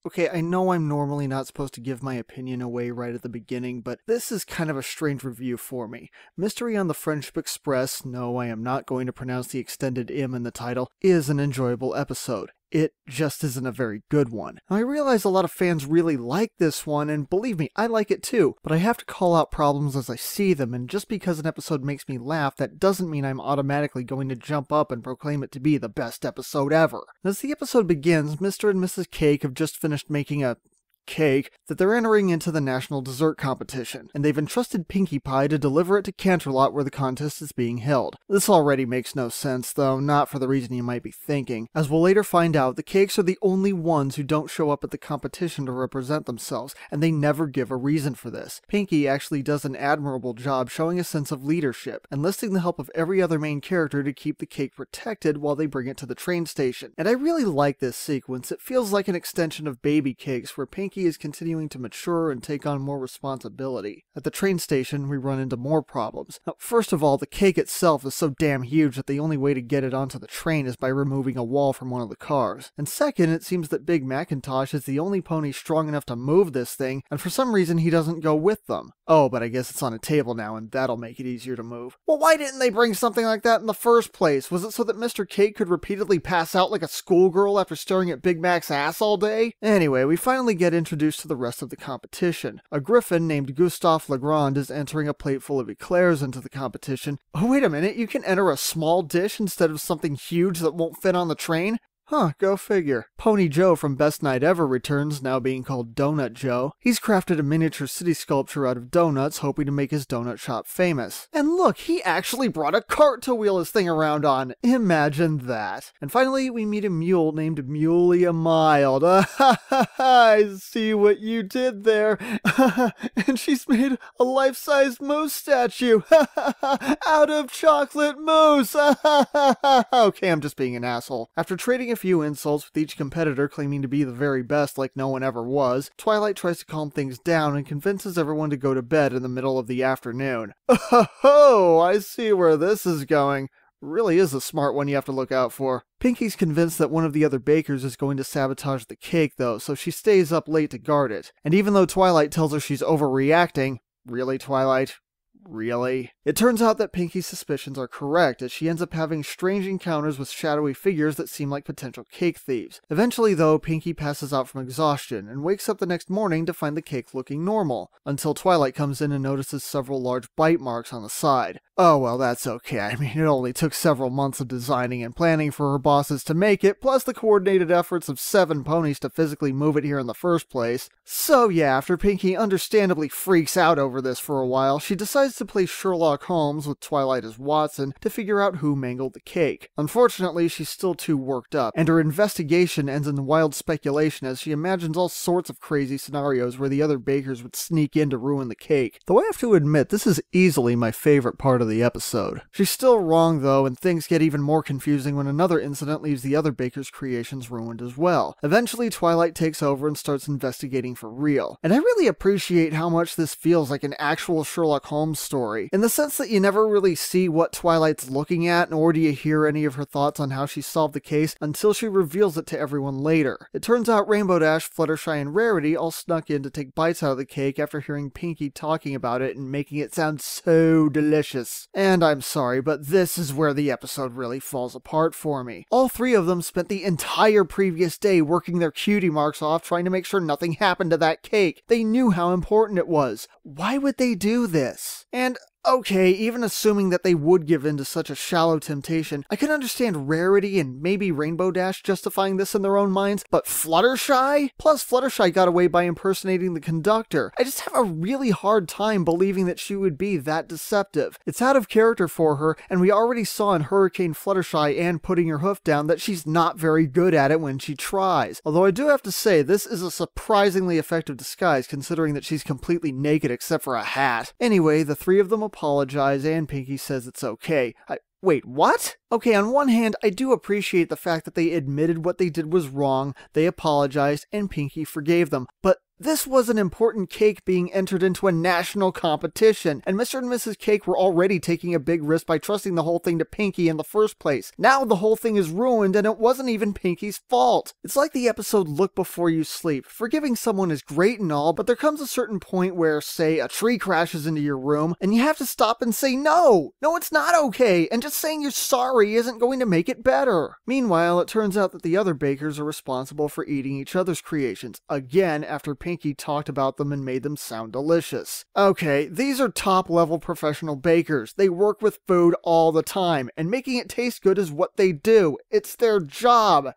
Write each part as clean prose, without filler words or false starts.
Okay, I know I'm normally not supposed to give my opinion away right at the beginning, but this is kind of a strange review for me. Mystery on the Friendship Express, no, I am not going to pronounce the extended M in the title, is an enjoyable episode. It just isn't a very good one. Now, I realize a lot of fans really like this one, and believe me, I like it too, but I have to call out problems as I see them, and just because an episode makes me laugh, that doesn't mean I'm automatically going to jump up and proclaim it to be the best episode ever. As the episode begins, Mr. and Mrs. Cake have just finished making a cake that they're entering into the national dessert competition, and they've entrusted Pinkie Pie to deliver it to CANTERLOT where the contest is being held. This already makes no sense, though, not for the reason you might be thinking. As we'll later find out, the cakes are the only ones who don't show up at the competition to represent themselves, and they never give a reason for this. Pinkie actually does an admirable job showing a sense of leadership, enlisting the help of every other main character to keep the cake protected while they bring it to the train station. And I really like this sequence. It feels like an extension of Baby Cakes, where Pinkie is continuing to mature and take on more responsibility. At the train station, we run into more problems. Now, first of all, the cake itself is so damn huge that the only way to get it onto the train is by removing a wall from one of the cars. And second, it seems that Big Macintosh is the only pony strong enough to move this thing, and for some reason he doesn't go with them. Oh, but I guess it's on a table now, and that'll make it easier to move. Well, why didn't they bring something like that in the first place? Was it so that Mr. Cake could repeatedly pass out like a schoolgirl after staring at Big Mac's ass all day? Anyway, we finally get introduced to the rest of the competition. A griffin named Gustave Legrand is entering a plate full of eclairs into the competition. Oh, wait a minute, you can enter a small dish instead of something huge that won't fit on the train? Huh, go figure. Pony Joe from Best Night Ever returns, now being called Donut Joe. He's crafted a miniature city sculpture out of donuts, hoping to make his donut shop famous. And look, he actually brought a cart to wheel his thing around on. Imagine that. And finally, we meet a mule named Mulia Mild. I see what you did there. And she's made a life-sized moose statue. Out of chocolate mousse. Okay, I'm just being an asshole. After trading a few insults with each competitor claiming to be the very best like no one ever was, Twilight tries to calm things down and convinces everyone to go to bed in the middle of the afternoon. Oh, I see where this is going. Really is a smart one you have to look out for. Pinkie's convinced that one of the other bakers is going to sabotage the cake though, so she stays up late to guard it. And even though Twilight tells her she's overreacting, really, Twilight? Really? It turns out that Pinkie's suspicions are correct, as she ends up having strange encounters with shadowy figures that seem like potential cake thieves. Eventually, though, Pinkie passes out from exhaustion, and wakes up the next morning to find the cake looking normal, until Twilight comes in and notices several large bite marks on the side. Oh well, that's okay. I mean, it only took several months of designing and planning for her bosses to make it, plus the coordinated efforts of 7 ponies to physically move it here in the first place. So yeah, after Pinkie understandably freaks out over this for a while, she decides to play Sherlock Holmes with Twilight as Watson to figure out who mangled the cake. Unfortunately, she's still too worked up, and her investigation ends in wild speculation as she imagines all sorts of crazy scenarios where the other bakers would sneak in to ruin the cake. Though I have to admit, this is easily my favorite part of the episode. She's still wrong though, and things get even more confusing when another incident leaves the other baker's creations ruined as well. Eventually, Twilight takes over and starts investigating for real. And I really appreciate how much this feels like an actual Sherlock Holmes story, in the sense that you never really see what Twilight's looking at, nor do you hear any of her thoughts on how she solved the case until she reveals it to everyone later. It turns out Rainbow Dash, Fluttershy, and Rarity all snuck in to take bites out of the cake after hearing Pinkie talking about it and making it sound so delicious. And I'm sorry, but this is where the episode really falls apart for me. All 3 of them spent the entire previous day working their cutie marks off trying to make sure nothing happened to that cake. They knew how important it was. Why would they do this? And okay, even assuming that they would give in to such a shallow temptation, I can understand Rarity and maybe Rainbow Dash justifying this in their own minds, but Fluttershy? Plus, Fluttershy got away by impersonating the conductor. I just have a really hard time believing that she would be that deceptive. It's out of character for her, and we already saw in Hurricane Fluttershy and Putting Her Hoof Down that she's not very good at it when she tries. Although I do have to say, this is a surprisingly effective disguise considering that she's completely naked except for a hat. Anyway, the 3 of them apologize, and Pinkie says it's okay. Wait, what? Okay, on one hand, I do appreciate the fact that they admitted what they did was wrong, they apologized, and Pinkie forgave them, but This was an important cake being entered into a national competition, and Mr. and Mrs. Cake were already taking a big risk by trusting the whole thing to Pinky in the first place. Now the whole thing is ruined, and it wasn't even Pinky's fault. It's like the episode Look Before You Sleep. Forgiving someone is great and all, but there comes a certain point where, say, a tree crashes into your room, and you have to stop and say no! No, it's not okay, and just saying you're sorry isn't going to make it better. Meanwhile, it turns out that the other bakers are responsible for eating each other's creations, again after Pinky talked about them and made them sound delicious. Okay, these are top-level professional bakers. They work with food all the time, and making it taste good is what they do. It's their job.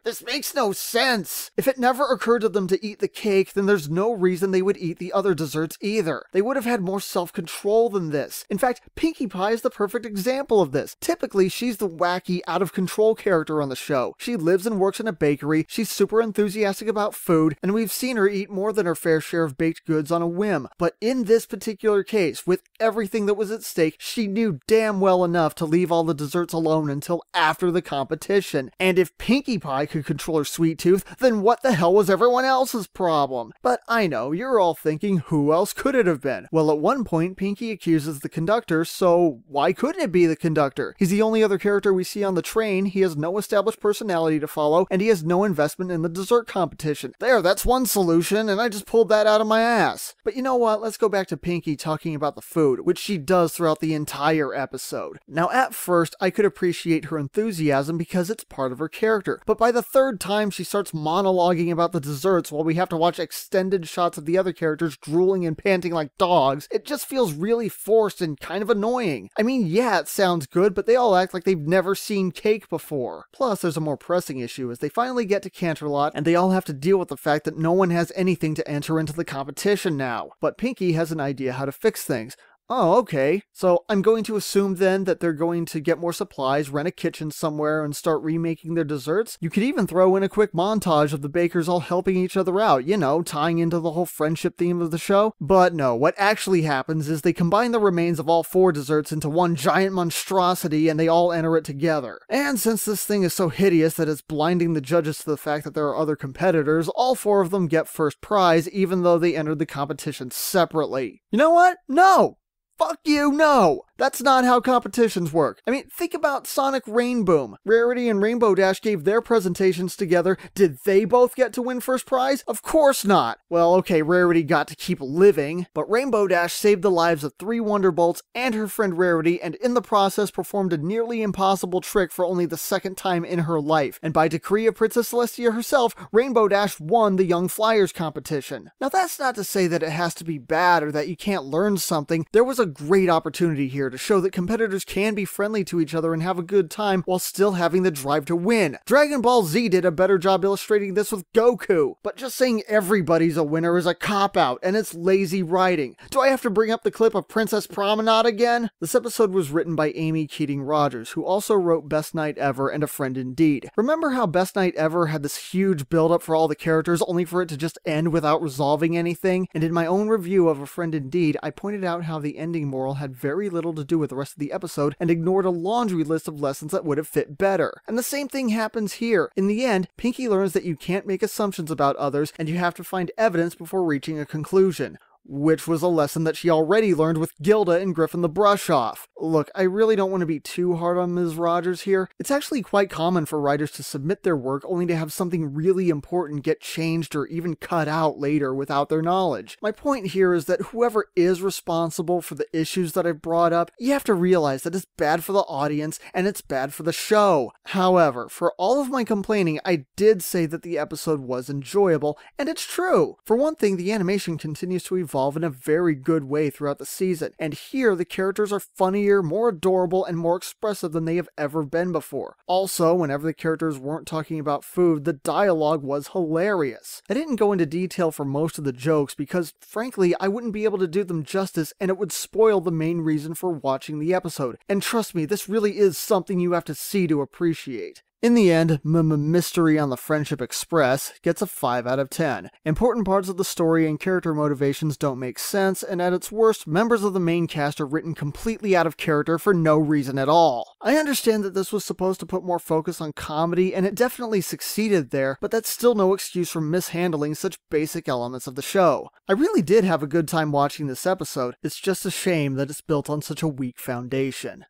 This makes no sense. If it never occurred to them to eat the cake, then there's no reason they would eat the other desserts either. They would have had more self-control than this. In fact, Pinkie Pie is the perfect example of this. Typically, she's the wacky, out-of-control character on the show. She lives and works in a bakery, she's super enthusiastic about food, and we've seen her eat more than her fair share of baked goods on a whim. But in this particular case, with everything that was at stake, she knew damn well enough to leave all the desserts alone until after the competition. And if Pinkie Pie could control her sweet tooth, then what the hell was everyone else's problem? But I know, you're all thinking, who else could it have been? Well, at one point, Pinkie accuses the conductor, so why couldn't it be the conductor? He's the only other character we see on the train, he has no established personality to follow, and he has no investment in the dessert competition. There, that's one solution, and I just pulled that out of my ass. But you know what, let's go back to Pinkie talking about the food, which she does throughout the entire episode. Now, at first, I could appreciate her enthusiasm because it's part of her character, but by the third time she starts monologuing about the desserts while we have to watch extended shots of the other characters drooling and panting like dogs, it just feels really forced and kind of annoying. I mean, yeah, it sounds good, but they all act like they've never seen cake before. Plus, there's a more pressing issue as they finally get to CANTERLOT and they all have to deal with the fact that no one has anything to enter into the competition now. But Pinkie has an idea how to fix things. Oh, okay. So I'm going to assume then that they're going to get more supplies, rent a kitchen somewhere, and start remaking their desserts? You could even throw in a quick montage of the bakers all helping each other out, you know, tying into the whole friendship theme of the show. But no, what actually happens is they combine the remains of all 4 desserts into one giant monstrosity and they all enter it together. And since this thing is so hideous that it's blinding the judges to the fact that there are other competitors, all 4 of them get first prize even though they entered the competition separately. You know what? No! Fuck you, no! That's not how competitions work. I mean, think about Sonic Rainboom. Rarity and Rainbow Dash gave their presentations together. Did they both get to win first prize? Of course not. Well, okay, Rarity got to keep living, but Rainbow Dash saved the lives of 3 Wonderbolts and her friend Rarity, and in the process performed a nearly impossible trick for only the 2nd time in her life. And by decree of Princess Celestia herself, Rainbow Dash won the Young Flyers competition. Now that's not to say that it has to be bad or that you can't learn something. There was a great opportunity here to show that competitors can be friendly to each other and have a good time while still having the drive to win. Dragon Ball Z did a better job illustrating this with Goku, but just saying everybody's a winner is a cop-out, and it's lazy writing. Do I have to bring up the clip of Princess Promenade again? This episode was written by Amy Keating Rogers, who also wrote Best Night Ever and A Friend Indeed. Remember how Best Night Ever had this huge build-up for all the characters only for it to just end without resolving anything? And in my own review of A Friend Indeed, I pointed out how the ending moral had very little to do with the rest of the episode and ignored a laundry list of lessons that would have fit better. And the same thing happens here. In the end, Pinkie learns that you can't make assumptions about others and you have to find evidence before reaching a conclusion. Which was a lesson that she already learned with Gilda and Griffin the Brush-Off. Look, I really don't want to be too hard on Ms. Rogers here. It's actually quite common for writers to submit their work only to have something really important get changed or even cut out later without their knowledge. My point here is that whoever is responsible for the issues that I've brought up, you have to realize that it's bad for the audience and it's bad for the show. However, for all of my complaining, I did say that the episode was enjoyable, and it's true. For one thing, the animation continues to evolve in a very good way throughout the season, and here the characters are funnier, more adorable, and more expressive than they have ever been before. Also, whenever the characters weren't talking about food, the dialogue was hilarious. I didn't go into detail for most of the jokes because, frankly, I wouldn't be able to do them justice and it would spoil the main reason for watching the episode. And trust me, this really is something you have to see to appreciate. In the end, MMMystery on the Friendship Express gets a 5 out of 10. Important parts of the story and character motivations don't make sense, and at its worst, members of the main cast are written completely out of character for no reason at all. I understand that this was supposed to put more focus on comedy, and it definitely succeeded there, but that's still no excuse for mishandling such basic elements of the show. I really did have a good time watching this episode, it's just a shame that it's built on such a weak foundation.